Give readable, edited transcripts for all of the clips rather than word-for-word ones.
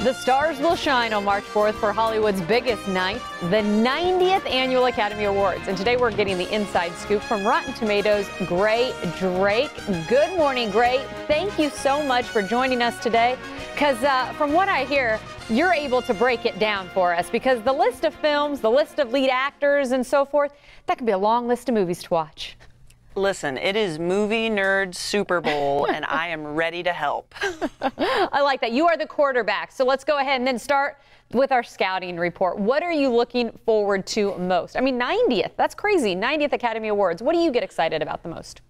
The stars will shine on March 4th for Hollywood's biggest night, the 90th Annual Academy Awards. And today we're getting the inside scoop from Rotten Tomatoes' Gray Drake. Good morning, Gray. Thank you so much for joining us today, because from what I hear, you're able to break it down for us, because the list of films, the list of lead actors and so forth, that could be a long list of movies to watch. Listen, it is Movie Nerd Super Bowl, and I am ready to help. I like that. You are the quarterback. So let's go ahead and then start with our scouting report. What are you looking forward to most? I mean, 90th, that's crazy. 90th Academy Awards. What do you get excited about the most?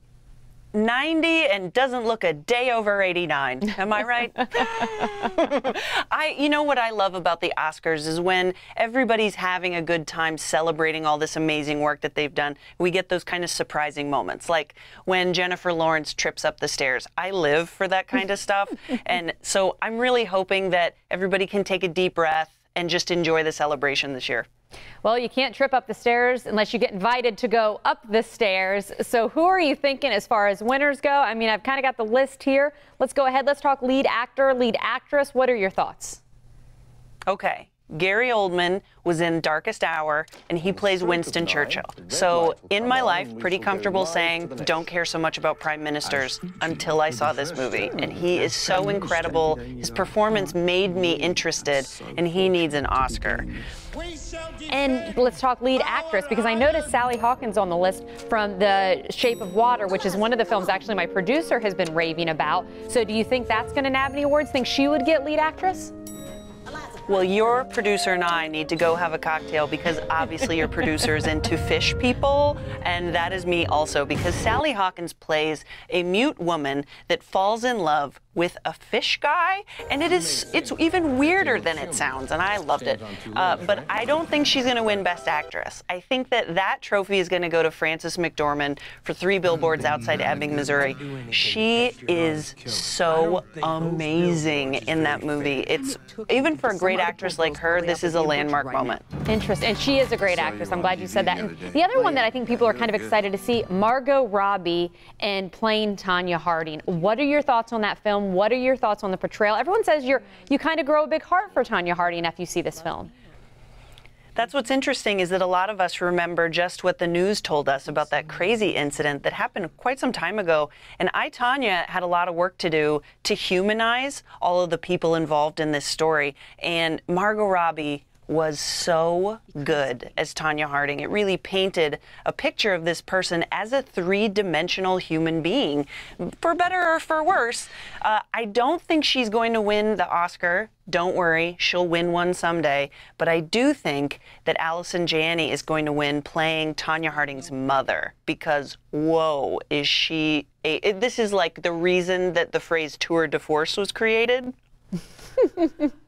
90 and doesn't look a day over 89. Am I right? You know what I love about the Oscars is when everybody's having a good time celebrating all this amazing work that they've done, we get those kind of surprising moments, like when Jennifer Lawrence trips up the stairs. I live for that kind of stuff. And so I'm really hoping that everybody can take a deep breath and just enjoy the celebration this year. Well, you can't trip up the stairs unless you get invited to go up the stairs. So who are you thinking as far as winners go? I mean, I've kind of got the list here. Let's go ahead. Let's talk lead actor, lead actress. What are your thoughts? Okay. Gary Oldman was in Darkest Hour, and he plays Winston Churchill. So in my life, pretty comfortable saying, don't care so much about prime ministers until I saw this movie. And he is so incredible. His performance made me interested, and he needs an Oscar. And let's talk lead actress, because I noticed Sally Hawkins on the list from The Shape of Water, which is one of the films actually my producer has been raving about. So do you think that's going to nab any awards? Think she would get lead actress? Well, your producer and I need to go have a cocktail, because obviously your producer is into fish people, and that is me also, because Sally Hawkins plays a mute woman that falls in love with a fish guy, and it's even weirder than it sounds, and I loved it. But I don't think she's going to win Best Actress. I think that trophy is going to go to Frances McDormand for 3 Billboards Outside Ebbing, Missouri. She is so amazing in that movie. It's even for a great actress like her, this is a landmark moment. Interesting. And she is a great actress. I'm glad you said that. And the other one that I think people are kind of excited to see, Margot Robbie and playing Tonya Harding. What are your thoughts on that film? What are your thoughts on the portrayal? Everyone says you kind of grow a big heart for Tonya Harding after you see this film. That's what's interesting, is that a lot of us remember just what the news told us about that crazy incident that happened quite some time ago. And Tonya had a lot of work to do to humanize all of the people involved in this story. And Margot Robbie was so good as Tonya Harding. It really painted a picture of this person as a 3-dimensional human being, for better or for worse. I don't think she's going to win the Oscar. Don't worry, she'll win one someday. But I do think that Allison Janney is going to win playing Tonya Harding's mother, because, whoa, is she this is like the reason that the phrase tour de force was created.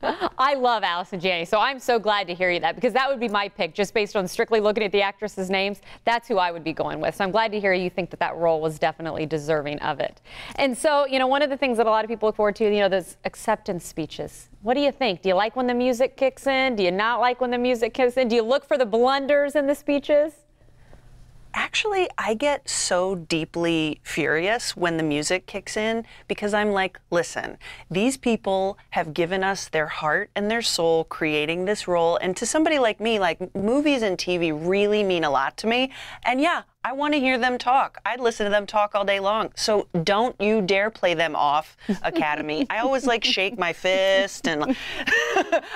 I love Allison Janney, so I'm so glad to hear you that, because that would be my pick, just based on strictly looking at the actresses' names. That's who I would be going with. So I'm glad to hear you think that role was definitely deserving of it. And so, you know, one of the things that a lot of people look forward to, you know, those acceptance speeches. What do you think? Do you like when the music kicks in? Do you not like when the music kicks in? Do you look for the blunders in the speeches? Actually, I get so deeply furious when the music kicks in, because I'm like, listen, these people have given us their heart and their soul creating this role. And to somebody like me, like, movies and TV really mean a lot to me. And yeah, I want to hear them talk. I'd listen to them talk all day long. So don't you dare play them off, Academy. I always like shake my fist, and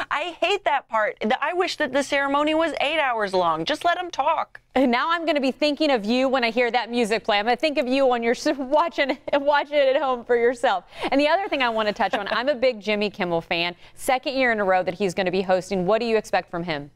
I hate that part. I wish that the ceremony was 8 hours long. Just let them talk. And now I'm going to be thinking of you when I hear that music play. I'm going to think of you when you're watching it at home for yourself. And the other thing I want to touch on, I'm a big Jimmy Kimmel fan. 2nd year in a row that he's going to be hosting. What do you expect from him?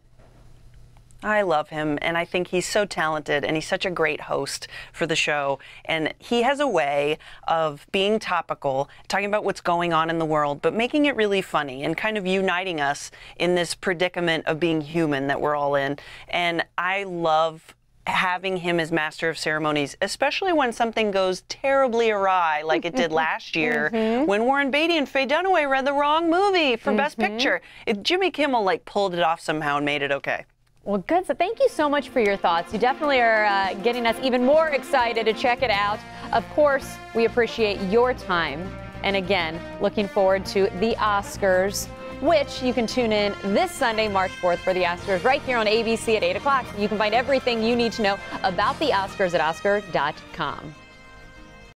I love him, and I think he's so talented, and he's such a great host for the show. And he has a way of being topical, talking about what's going on in the world, but making it really funny and kind of uniting us in this predicament of being human that we're all in. And I love having him as master of ceremonies, especially when something goes terribly awry, like it did last year when Warren Beatty and Faye Dunaway read the wrong movie for Best Picture. Jimmy Kimmel pulled it off somehow and made it okay. Well, good. So thank you so much for your thoughts. You definitely are getting us even more excited to check it out. Of course, we appreciate your time. And again, looking forward to the Oscars which you can tune in this Sunday, March 4th for the Oscars right here on ABC at 8 o'clock. You can find everything you need to know about the Oscars at Oscar.com.